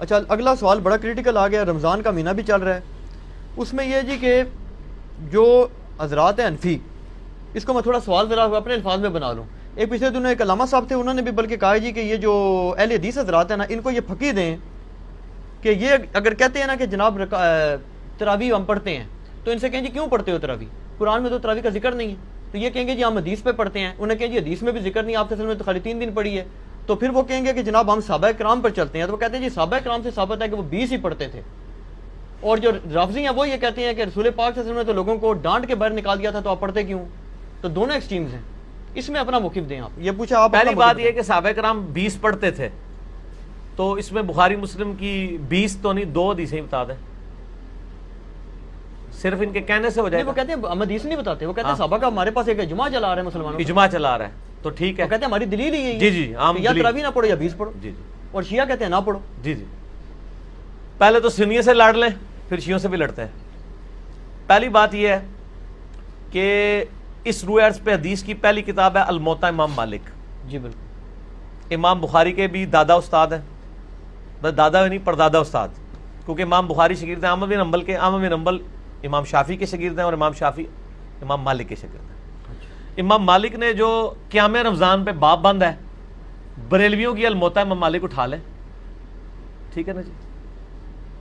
اچھا اگلا سوال بڑا کریٹیکل آ گیا، رمضان کا مہینہ بھی چل رہا ہے، اس میں یہ جی کہ جو حضرات ہیں حنفی، اس کو میں تھوڑا سوال ذرا اپنے الفاظ میں بنا لوں. ایک پچھلے دنوں ایک علامہ صاحب تھے، انہوں نے بھی بلکہ کہا جی کہ یہ جو اہل حدیث حضرات ہیں نا، ان کو یہ پھکی دیں کہ یہ اگر کہتے ہیں نا کہ جناب تراویح ہم پڑھتے ہیں، تو ان سے کہیں جی کیوں پڑھتے ہو تراویح؟ قرآن میں تو تراویح کا ذکر نہیں ہے. تو یہ کہیں گے جی ہم حدیث پہ پڑھتے ہیں. انہیں کہیں جی حدیث میں بھی ذکر نہیں، آپ میں تو خالی 3 دن پڑھی ہے. تو پھر وہ کہیں گے کہ جناب ہم صحابہ کرام پر چلتے ہیں. تو وہ کہتے ہیں جی صحابہ کرام سے ثابت ہے کہ وہ 20 ہی پڑھتے تھے. اور جو رافضی ہیں وہ یہ کہتے ہیں کہ رسول پاک صلی اللہ علیہ وسلم نے تو لوگوں کو ڈانٹ کے باہر نکال دیا تھا، تو آپ پڑھتے کیوں؟ تو دونوں ایکسٹریمز ہیں. اس میں اپنا موقف دیں آپ. یہ پوچھا آپ. پہلی بات یہ کہ صحابہ کرام 20 پڑھتے تھے، تو اس میں بخاری مسلم کی 20 تو نہیں 2 حدیثیں بتا دیں، صرف ان کے کہنے سے ہو جائے گا. وہ کہتے ہیں ہم حدیث نہیں بتاتے، وہ کہتے ہیں صحابہ کا ہمارے پاس ایک اجماع چلا رہا ہے مسلمانوں، اجماع چلا رہا ہے تو ٹھیک ہے. وہ کہتے ہیں ہماری دلیل ہی یہی جی جی عام یا تراویح نہ پڑھو یا 20 پڑھو. جی جی. اور شیعہ کہتے ہیں نہ پڑھو. جی جی. پہلے تو سنیوں سے لڑ لیں، پھر شیعوں سے بھی لڑتے ہیں. پہلی بات یہ ہے کہ اس روح عرض پہ حدیث کی پہلی کتاب ہے الموطا امام مالک. جی بالکل. امام بخاری کے بھی دادا استاد ہیں، بس دادا نہیں پردادا استاد، کیونکہ امام بخاری شاگرد ہیں احمد بن حنبل کے. احمد بن حنبل امام شافعی کے شاگرد ہیں، اور امام شافعی امام مالک کے شاگرد ہیں. امام مالک نے جو قیام رمضان پہ باب بند ہے، بریلویوں کی الموطا امام مالک اٹھا لیں، ٹھیک ہے نا جی،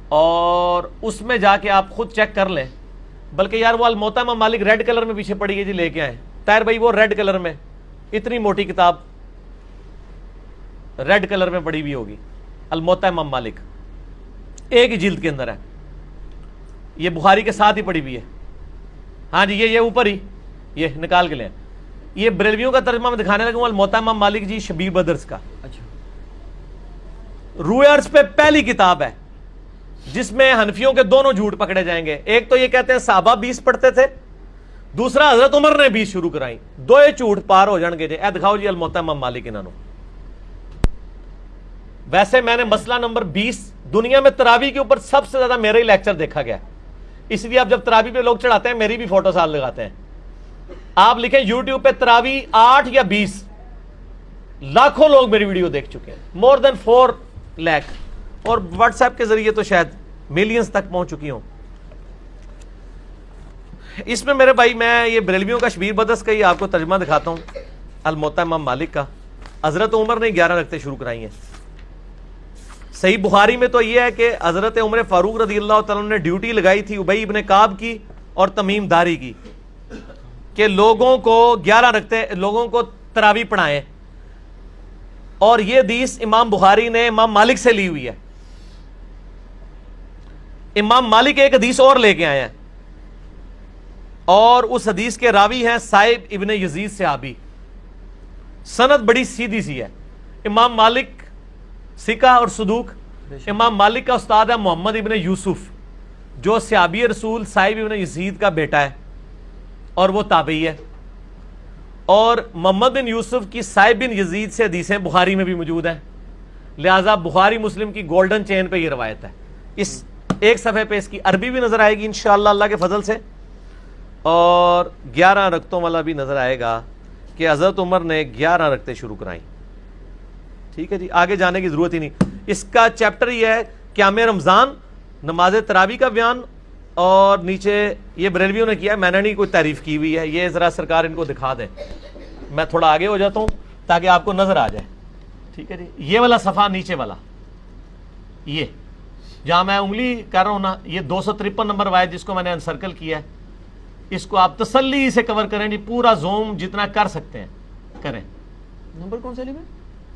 اور اس میں جا کے آپ خود چیک کر لیں. بلکہ یار وہ الموطا امام مالک ریڈ کلر میں پیچھے پڑی ہے جی، لے کے آئے طاہر بھائی، وہ ریڈ کلر میں اتنی موٹی کتاب ریڈ کلر میں پڑی ہوئی ہوگی، الموطا امام مالک ایک ہی جلد کے اندر ہے. یہ بخاری کے ساتھ ہی پڑی ہوئی ہے. ہاں جی یہ اوپر ہی یہ نکال کے لیں. یہ بریلویوں کا ترجمہ میں دکھانے لگا ہوں، الموطا امام مالک جی شبیر بدرس کا. اچھا. روح عرض پہ پہلی کتاب ہے جس میں حنفیوں کے دونوں جھوٹ پکڑے جائیں گے. ایک تو یہ کہتے ہیں صحابہ 20 پڑھتے تھے، دوسرا حضرت عمر نے 20 شروع کرائی. دو جھوٹ پار ہو جان گے جی. اے دکھاؤ جی الموطا امام مالک انہوں. ویسے میں نے مسئلہ نمبر 20 دنیا میں تراویح کے اوپر سب سے زیادہ میرا ہی لیکچر دیکھا گیا، اس لیے آپ جب تراویح پہ لوگ چڑھاتے ہیں میری بھی فوٹو ساتھ لگاتے ہیں. آپ لکھیں یوٹیوب پہ تراویح 8 یا 20، لاکھوں لوگ میری ویڈیو دیکھ چکے ہیں، مور دین 4 لاکھ، اور واٹس ایپ کے ذریعے تو شاید ملینز تک پہنچ چکی ہوں. اس میں میرے بھائی میں یہ بریلویوں کا شبیر بدرس کا ہی آپ کو ترجمہ دکھاتا ہوں، الموطا امام مالک کا. حضرت عمر نے 11 رکعتیں شروع کرائی ہیں. صحیح بخاری میں تو یہ ہے کہ حضرت عمر فاروق رضی اللہ تعالیٰ نے ڈیوٹی لگائی تھی ابی ابن کعب کی اور تمیم داری کی کہ لوگوں کو 11 رکعتیں لوگوں کو تراویح پڑھائیں. اور یہ حدیث امام بخاری نے امام مالک سے لی ہوئی ہے. امام مالک ایک حدیث اور لے کے آئے ہیں، اور اس حدیث کے راوی ہیں صائب ابن یزید صحابی. سند بڑی سیدھی سی ہے. امام مالک ثقہ اور صدوق. امام مالک کا استاد ہے محمد ابن یوسف، جو صحابی رسول صائب ابن یزید کا بیٹا ہے اور وہ تابعی ہے. اور محمد بن یوسف کی صائب بن یزید سے حدیثیں بخاری میں بھی موجود ہیں، لہٰذا بخاری مسلم کی گولڈن چین پہ یہ روایت ہے. اس ایک صفحے پہ اس کی عربی بھی نظر آئے گی انشاءاللہ اللہ کے فضل سے، اور 11 رکعتوں والا بھی نظر آئے گا کہ حضرت عمر نے 11 رکعتیں شروع کرائیں. ٹھیک ہے جی، آگے جانے کی ضرورت ہی نہیں. اس کا چیپٹر یہ ہے قیام رمضان، نماز تراویح کا بیان، اور نیچے یہ بریلویوں نے کیا ہے، میں نے نہیں کوئی تعریف کی ہوئی ہے. یہ ذرا سرکار ان کو دکھا دیں، میں تھوڑا آگے ہو جاتا ہوں تاکہ آپ کو نظر آ جائے. ٹھیک ہے جی. یہ والا صفحہ نیچے والا، یہ جہاں میں انگلی کر رہا ہوں نا، یہ 253 نمبر روایت جس کو میں نے انسرکل کیا ہے، اس کو آپ تسلی سے کور کریں جی، پورا زوم جتنا کر سکتے ہیں کریں. نمبر کون سے لی میں؟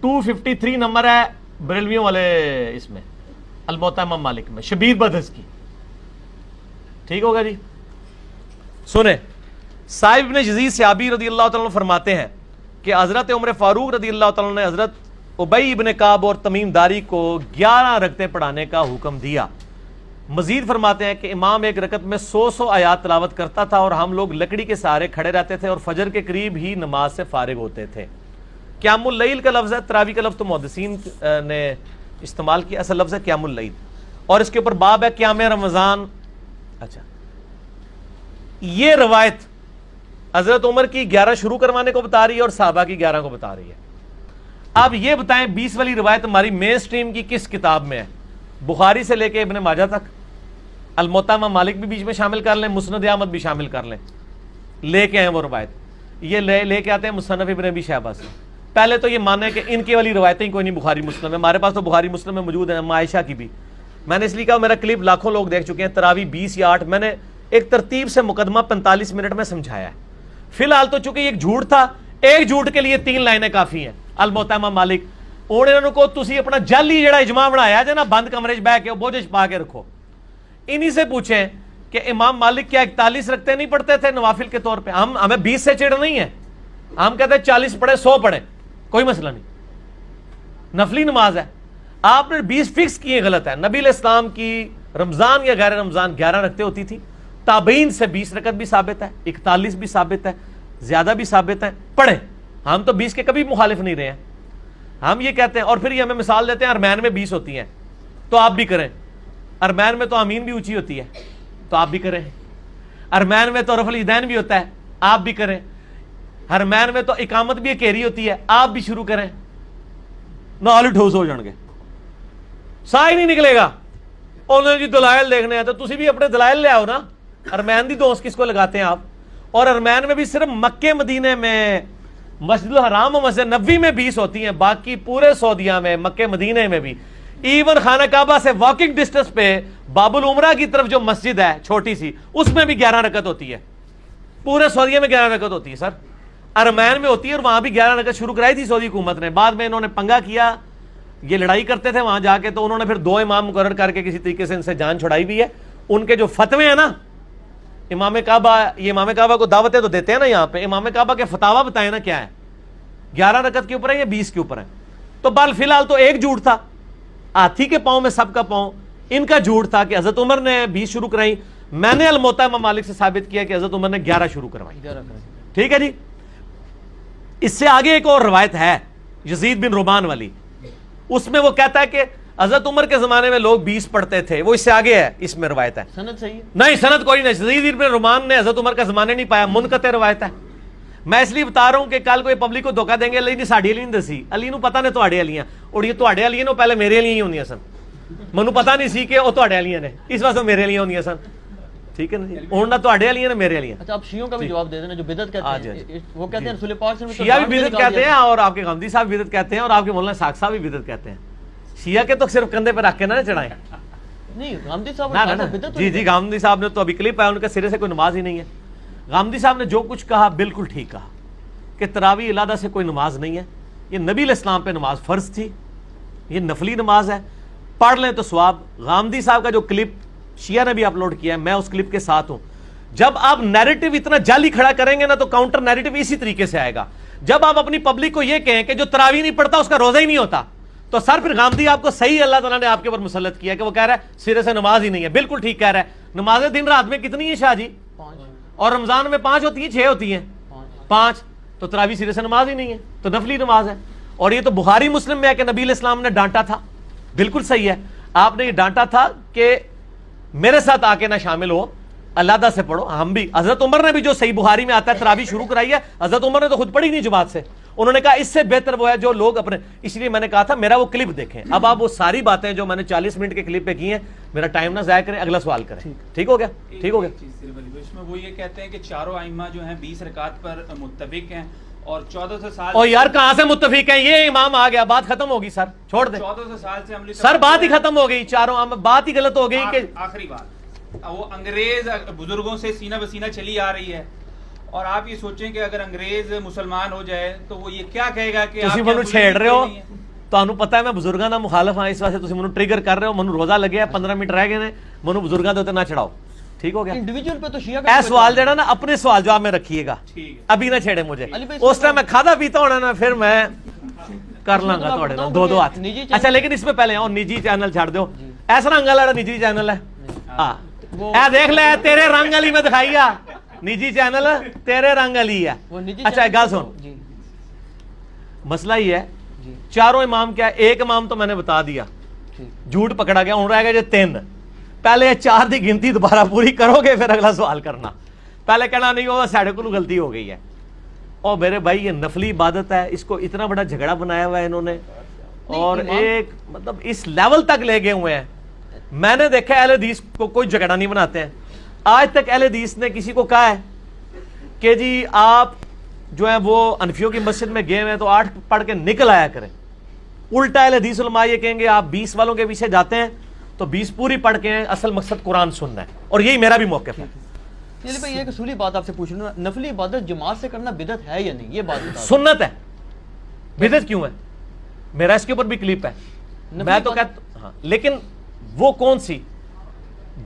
253 نمبر ہے بریلویوں والے اس میں الموطا امام مالک میں شبیر بدرس کی. ٹھیک ہوگا جی. سنیں، صائب ابن یزید صحابی رضی اللہ تعالیٰ عنہ فرماتے ہیں کہ حضرت عمر فاروق رضی اللہ تعالیٰ عنہ نے حضرت ابی ابن کعب اور تمیم داری کو 11 رکعتیں پڑھانے کا حکم دیا. مزید فرماتے ہیں کہ امام ایک رکعت میں 100 آیات تلاوت کرتا تھا، اور ہم لوگ لکڑی کے سہارے کھڑے رہتے تھے اور فجر کے قریب ہی نماز سے فارغ ہوتے تھے. قیام اللیل کا لفظ ہے، تراویح کا لفظ تو محدثین نے استعمال کیا، اصل لفظ ہے قیام اللیل، اور اس کے اوپر باب ہے قیام رمضان. اچھا، یہ روایت حضرت عمر کی 11 شروع کروانے کو بتا رہی ہے اور صحابہ کی 11 کو بتا رہی ہے. اب یہ بتائیں 20 والی روایت ہماری مین سٹریم کی کس کتاب میں ہے؟ بخاری سے لے کے ابن ماجہ تک، الموطا امام مالک بھی بیچ میں شامل کر لیں، مسند احمد بھی شامل کر لیں، لے کے آئے وہ روایت، یہ لے کے آتے ہیں مصنف ابن ابی شیبہ سے۔ پہلے تو یہ مانے کہ ان کی والی روایتیں کوئی نہیں بخاری مسلم ہے، ہمارے پاس تو بخاری مسلم میں موجود ہیں، عائشہ کی بھی۔ میں نے اس لیے کہا، میرا کلپ لاکھوں لوگ دیکھ چکے ہیں، تراویح 20 یا 8، میں نے ایک ترتیب سے مقدمہ 45 منٹ میں سمجھایا ہے۔ فی الحال تو چونکہ ایک جھوٹ تھا، ایک جھوٹ کے لیے 3 لائنیں کافی ہیں۔ الموطا امام مالک انہوں کو تسی اپنا جعلی جڑا اجماع بنایا جے نا، بند کمرے چ بیٹھ کے بوجھ چ پا کے رکھو، انہی سے پوچھیں کہ امام مالک کیا 41 رکھتے نہیں پڑھتے تھے نوافل کے طور پہ؟ ہمیں 20 سے چڑ نہیں ہے، ہم کہتے ہیں 40 پڑھے 100 پڑھے، کوئی مسئلہ نہیں، نفلی نماز ہے۔ آپ نے 20 فکس کیے، غلط ہے۔ نبی علیہ السلام کی رمضان یا غیر رمضان 11 رکھتے ہوتی تھی، تابعین سے 20 رکعت بھی ثابت ہے، 41 بھی ثابت ہے، زیادہ بھی ثابت ہے، پڑھے۔ ہم تو 20 کے کبھی مخالف نہیں رہے ہیں، ہم یہ کہتے ہیں۔ اور پھر یہ ہمیں مثال دیتے ہیں ارمین میں 20 ہوتی ہیں تو آپ بھی کریں، ارمین میں تو آمین بھی اونچی ہوتی ہے تو آپ بھی کریں، ارمین میں تو رفع الیدین بھی ہوتا ہے آپ بھی کریں، ارمین میں تو اقامت بھی اکیری ہوتی ہے آپ بھی شروع کریں، نال ٹھوس ہو جان گے، سا ہی نہیں نکلے گا۔ انہوں نے جی دلائل دیکھنے ہیں تو تسی بھی اپنے دلائل لے آؤ نا۔ ارمین دی دوست کس کو لگاتے ہیں آپ؟ اور ارمین میں بھی صرف مکے مدینے میں، مسجد الحرام و مسجد نبوی میں 20 ہوتی ہیں، باقی پورے سعودیہ میں، مکے مدینے میں بھی، ایون خانہ کعبہ سے واکنگ ڈسٹنس پہ باب العمرہ کی طرف جو مسجد ہے چھوٹی سی، اس میں بھی 11 رکعت ہوتی ہے، پورے سعودیہ میں 11 رکعت ہوتی ہے سر، ارمین میں ہوتی ہے، اور وہاں بھی 11 رکعت شروع کرائی تھی سعودی حکومت نے، بعد میں انہوں نے پنگا کیا، یہ لڑائی کرتے تھے وہاں جا کے، تو انہوں نے پھر 2 امام مقرر کر کے کسی طریقے سے ان سے جان چھڑائی بھی ہے۔ ان کے جو فتوے ہیں نا، امام کعبہ، یہ امام کعبہ کو دعوتیں تو دیتے ہیں نا یہاں پہ، امام کعبہ کے فتاوا بتائیں نا کیا ہے، 11 رکعت کے اوپر ہے یا 20 کے اوپر ہے؟ تو بال فی الحال تو ایک جھوٹ تھا، ہاتھی کے پاؤں میں سب کا پاؤں، ان کا جھوٹ تھا کہ حضرت عمر نے 20 شروع کرائی، میں نے الموطا امام مالک سے ثابت کیا کہ حضرت عمر نے 11 شروع کروائی۔ ٹھیک ہے جی۔ اس سے آگے ایک اور روایت ہے یزید بن رومان والی، اس میں وہ کہتا ہے کہ حضرت عمر کے زمانے میں لوگ 20 پڑھتے تھے، وہ اس سے آگے ہے، اس میں روایت ہے، سند صحیح ہے؟ نہیں سند کوئی نہیں، یزید بن رومان نے حضرت عمر کا زمانے نہیں پایا، منقطع روایت ہے۔ میں اس لیے بتا رہا ہوں کہ کل کوئی پبلک کو دھوکہ دیں گے، علی نے ساڈی علی نہیں دسی، علی نو پتہ نے تواڈے علیاں، اور یہ تواڈے علیاں نے پہلے میرے علیاں ہی ہوندیاں سن، مینوں پتہ نہیں سی کہ وہ تواڈے علیاں نے، اس واسطے میرے علیاں ہوندیاں سن، ٹھیک ہے نا جی، ہن نہ تواڈے علیاں نے میرے علیاں۔ اچھا آپ شیعوں کا بھی جواب دے دینا جو بدعت کہتے ہیں، وہ کہتے ہیں رسول پاک صلی اللہ علیہ وسلم شیعہ بھی بدعت کہتے ہیں، اور آپ کے غامدی صاحب بھی بدعت کہتے ہیں، اور آپ کے مولانا اسحاق صاحب بھی بدعت کہتے ہیں۔ شیعہ کے تو صرف کندھے پہ رکھ کے نہ چڑھائیں، نہیں غامدی صاحب نہ بدعت، جی جی، غامدی صاحب نے تو ابھی کلپ آیا، ان کے سرے سے کوئی نماز ہی نہیں ہے۔ غامدی صاحب نے جو کچھ کہا بالکل ٹھیک کہا کہ تراویح علیحدہ سے کوئی نماز نہیں ہے، یہ نبی علیہ السلام پہ نماز فرض تھی، یہ نفلی نماز ہے، پڑھ لیں تو ثواب۔ غامدی صاحب کا جو کلپ شیعہ نے بھی اپلوڈ کیا ہے، میں اس کلپ کے ساتھ ہوں۔ جب آپ نیریٹو اتنا جعلی کھڑا کریں گے نا تو کاؤنٹر نیریٹو اسی طریقے سے آئے گا۔ جب آپ اپنی پبلک کو یہ کہیں کہ جو تراویح نہیں پڑھتا اس کا روزہ ہی نہیں ہوتا، تو سر پھر غامدی آپ کو صحیح اللہ تعالیٰ نے آپ کے اوپر مسلط کیا کہ وہ کہہ رہا ہے سرے سے نماز ہی نہیں ہے، بالکل ٹھیک کہہ رہا ہے۔ نمازیں دن رات میں کتنی ہیں شاہ جی؟ 5، اور رمضان میں 5 ہوتی ہیں، 6 ہوتی ہیں، 5، تو تراویح سرے سے نماز ہی نہیں ہے، تو نفلی نماز ہے۔ اور یہ تو بخاری مسلم میں ہے کہ نبی علیہ السلام نے ڈانٹا تھا، بالکل صحیح ہے، آپ نے یہ ڈانٹا تھا کہ میرے ساتھ آ کے نہ شامل ہو، علیحدہ سے پڑھو۔ ہم بھی، حضرت عمر نے بھی جو صحیح بخاری میں آتا ہے تراویح شروع کرائی ہے، حضرت عمر نے تو خود پڑھی نہیں جماعت سے، انہوں نے کہا اس سے بہتر وہ ہے جو لوگ اپنے، اس لیے میں نے کہا تھا میرا وہ کلپ دیکھیں۔ اب آپ وہ ساری باتیں جو میں نے 40 منٹ کے کلپ پہ کی ہیں، میرا ٹائم نہ ضائع کریں، اگلا سوال کریں، ٹھیک ہو گیا؟ ٹھیک ہو گیا۔ اس میں وہ یہ کہتے ہیں کہ چاروں ائمہ جو ہیں 20 رکعت پر متفق ہیں، اور 1400 سال، اور یار کہاں سے متفق ہیں؟ یہ امام آ گیا، بات ختم ہوگی سر، چھوڑ دیں 1400 سال سے عملی سر، بات ہی ختم ہو گئی، چاروں بات ہی غلط ہو گئی کہ آخری بات وہ انگریز بزرگوں سے سینہ بسینہ چلی آ رہی ہے، اور آپ یہ سوچیں کہ اگر انگریز مسلمان ہو جائے تو وہ یہ کیا کہے گا کہ تسی منو چھیڑ رہے ہو، تانوں پتہ ہے میں بزرگاں دا مخالف ہاں، اس واسطے تسی منو ٹریگر کر رہے ہو، منو روزہ لگیا ہے، 15 منٹ رہ گئے نے، منو بزرگاں دے اوتے نہ چڑھاؤ، ٹھیک ہو گیا؟ انڈیویجول پہ تو شیعہ اے سوال جڑا نا اپنے سوال جواب میں رکھیے گا، ابھی نہ چھیڑے مجھے، اس ٹائم میں کھادا پیتا ہونا نا پھر میں کر لوں گا تھوڑے نا 2 ہاتھ۔ اچھا لیکن اس میں پہلے اور نجی چینل چھاڑ دو، ایسا رنگ والا نجی چینل ہے، ہاں اے دیکھ لے تیرے رنگ علی میں دکھائی ہے، نجی چینل تیرے رنگ علی ہے۔ اچھا ایک گل سن، مسئلہ یہ ہے چاروں امام کیا ہے، ایک امام تو میں نے بتا دیا، جھوٹ پکڑا گیا، ہوں رہ گیا جو 3، پہلے 4 دی گنتی دوبارہ پوری کرو گے پھر اگلا سوال کرنا، پہلے کہنا نہیں وہ ساڑھے کو غلطی ہو گئی ہے۔ اور میرے بھائی یہ نفلی عبادت ہے، اس کو اتنا بڑا جھگڑا بنایا ہوا ہے انہوں نے، اور ایک مطلب اس لیول تک لے گئے ہوئے ہیں میں نے دیکھا اہل حدیث کو کوئی جھگڑا نہیں بناتے ہیں. آج تک اہل حدیث نے کسی کو کہا ہے کہ جی آپ جو ہیں وہ انفیوں کی مسجد میں گئے ہوئے ہیں تو 8 پڑھ کے نکل آیا کریں. الٹا اہل حدیث علماء یہ کہیں گے آپ 20 والوں کے پیچھے جاتے ہیں تو 20 پوری پڑھ کے ہیں, اصل مقصد قرآن سننا ہے. اور یہی میرا بھی موقف ہے. چلیے بھائی ایک اصولی بات آپ سے پوچھ لوں, نفلی عبادت جماعت سے کرنا بدعت ہے یا نہیں, یہ بات بتا. سنت ہے, بدعت کیوں ہے؟ میرا اس کے اوپر بھی کلپ ہے. میں تو کہتا ہاں, لیکن وہ کون سی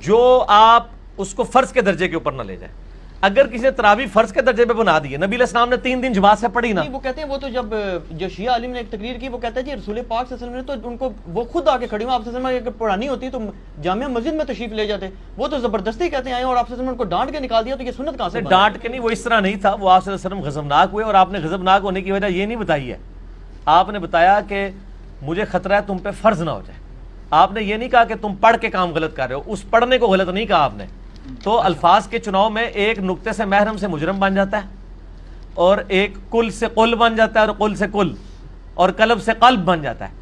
جو آپ اس کو فرض کے درجے کے اوپر نہ لے جائیں. اگر کسی نے تراویح فرض کے درجے پہ بنا دی ہے, نبی علیہ السلام نے 3 دن جماعت سے پڑھی نا. وہ کہتے ہیں وہ تو جب جو شیعہ عالم نے ایک تقریر کی وہ کہتا ہے جی رسول پاک صلی اللہ علیہ وسلم نے تو ان کو وہ خود آ کے کھڑی ہوئی, آپ صلی اللہ علیہ وسلم اگر پڑھانی ہوتی تو جامعہ مسجد میں تشریف لے جاتے. وہ تو زبردستی کہتے ہیں آئے اور آپ صلی اللہ علیہ وسلم ان کو ڈانٹ کے نکال دیا, تو یہ سنت کہاں سے؟ ڈانٹ کے نہیں, وہ اس طرح نہیں تھا. وہ آپ صلی اللہ علیہ وسلم غضبناک ہوئے اور آپ نے غضبناک ہونے کی وجہ یہ نہیں بتائی ہے. آپ نے بتایا کہ مجھے خطرہ ہے تم پہ فرض نہ ہو جائے. آپ نے یہ نہیں کہا کہ تم پڑھ کے کام غلط کر رہے ہو, اس پڑھنے کو غلط نہیں کہا آپ نے. تو الفاظ کے چناؤ میں ایک نقطے سے محرم سے مجرم بن جاتا ہے, اور ایک کل سے قل بن جاتا ہے, اور قل سے کل, اور قلب سے قلب بن جاتا ہے.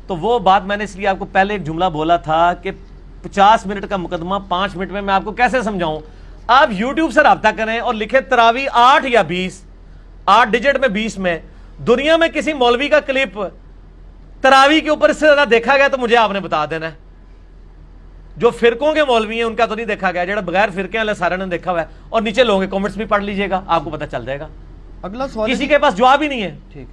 تو وہ بات میں نے اس لیے آپ کو پہلے ایک جملہ بولا تھا کہ 50 منٹ کا مقدمہ 5 منٹ میں آپ کو کیسے سمجھاؤں. آپ یوٹیوب سے رابطہ کریں اور لکھیں تراویح 8 یا 20, 8 ڈیجٹ میں 20 میں. دنیا میں کسی مولوی کا کلپ تراویح کے اوپر اس سے زیادہ دیکھا گیا تو مجھے آپ نے بتا دینا ہے. جو فرقوں کے مولوی ہیں ان کا تو نہیں دیکھا گیا, جڑا بغیر فرقے والے سارے نے دیکھا ہوا ہے. اور نیچے لوگوں کے کمنٹس بھی پڑھ لیجئے گا, آپ کو پتہ چل جائے گا. اگلا سوال کسی کے پاس جواب ہی نہیں ہے. ٹھیک.